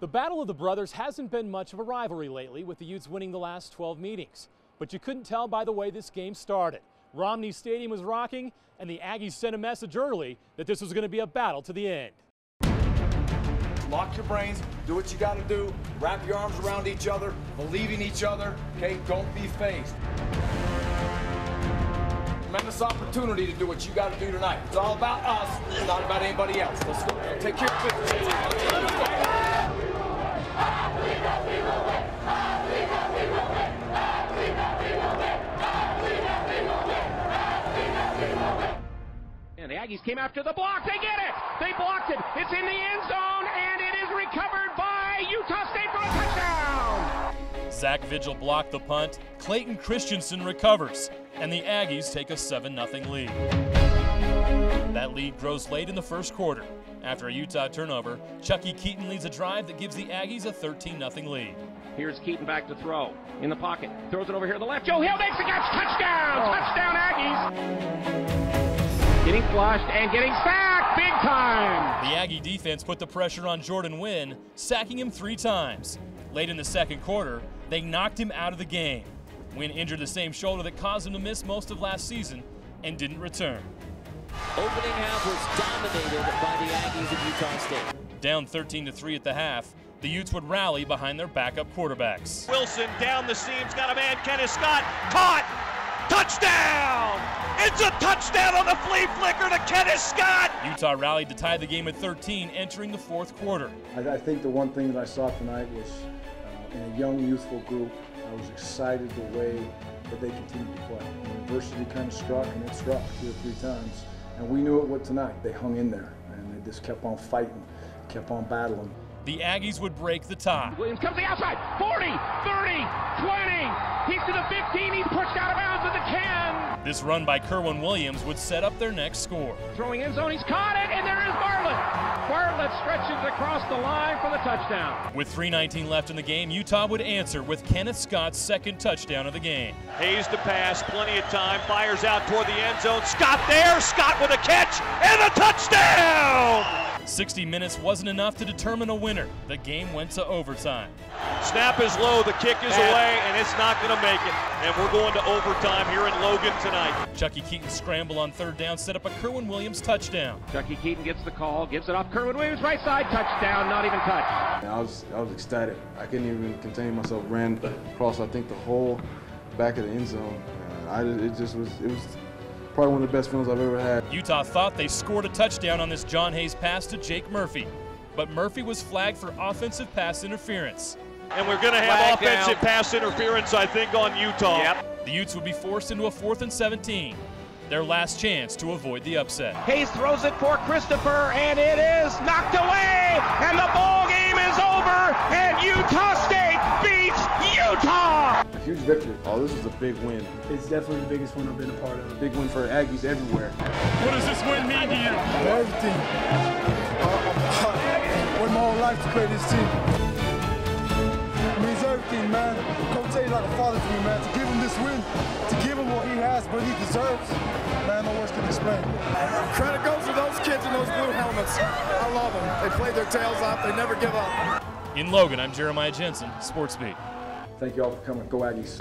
The Battle of the Brothers hasn't been much of a rivalry lately, with the Utes winning the last 12 meetings. But you couldn't tell by the way this game started. Romney Stadium was rocking, and the Aggies sent a message early that this was going to be a battle to the end. Lock your brains, do what you got to do, wrap your arms around each other, believe in each other, okay? Don't be phased. Tremendous opportunity to do what you got to do tonight. It's all about us, it's not about anybody else. Let's go. Take care of it. And the Aggies came after the block. They get it. They blocked it. It's in the end zone, and it is recovered by Utah State for a touchdown. Zach Vigil blocked the punt. Clayton Christensen recovers, and the Aggies take a 7-0 lead. That lead grows late in the first quarter. After a Utah turnover, Chucky Keaton leads a drive that gives the Aggies a 13-0 lead. Here's Keaton back to throw. In the pocket. Throws it over here to the left. Joe Hill makes the catch. Touchdown! Touchdown, Aggies! Getting flushed and getting sacked big time. The Aggie defense put the pressure on Jordan Wynn, sacking him 3 times. Late in the second quarter, they knocked him out of the game. Wynn injured the same shoulder that caused him to miss most of last season and didn't return. Opening half was dominated by the Aggies of Utah State. Down 13-3 at the half, the Utes would rally behind their backup quarterbacks. Wilson down the seams, got a man, Kenneth Scott, caught, touchdown! It's a touchdown on the flea flicker to Kenneth Scott! Utah rallied to tie the game at 13 entering the fourth quarter. I think the one thing that I saw tonight was in a young, youthful group, I was excited the way that they continued to play. Adversity kind of struck, and it struck 2 or 3 times. And we knew it would tonight. They hung in there, and they just kept on fighting, kept on battling. The Aggies would break the tie. Williams comes to the outside. 40, 30, 20. He's to the 15. He's pushed out of bounds at the 10. This run by Kerwin Williams would set up their next score. Throwing end zone. He's caught it, and there is Bartlett. Bartlett stretches across the line for the touchdown. With 3:19 left in the game, Utah would answer with Kenneth Scott's second touchdown of the game. Hayes to pass, plenty of time, fires out toward the end zone. Scott there, Scott with a catch, and a touchdown! 60 minutes wasn't enough to determine a winner. The game went to overtime. Snap is low, the kick is away, and it's not going to make it. And we're going to overtime here in Logan tonight. Chucky Keaton's scramble on 3rd down set up a Kerwin Williams touchdown. Chucky Keaton gets the call, gives it off Kerwin Williams, right side, touchdown, not even touched. I was ecstatic. I couldn't even contain myself. Ran across, I think, the whole back of the end zone. It was probably one of the best feelings I've ever had. Utah thought they scored a touchdown on this John Hayes pass to Jake Murphy, but Murphy was flagged for offensive pass interference. And we're going to have offensive pass interference, I think, on Utah. Yep. The Utes would be forced into a 4th and 17, their last chance to avoid the upset. Hayes throws it for Christopher, and it is knocked away, and the ball game is over, and Utah State beats Utah! A huge victory. Oh, this is a big win. It's definitely the biggest one I've been a part of. A big win for Aggies everywhere. What does this win mean to you? Everything. I went my whole life to play this team. It means everything, man. Coach Hayes like a father to me, man. To give him this win, to give him what he has, what he deserves, man, no words can explain. Credit goes to those kids in those blue helmets. I love them. They played their tails off. They never give up. In Logan, I'm Jeremiah Jensen, Sports Beat. Thank you all for coming. Go Aggies.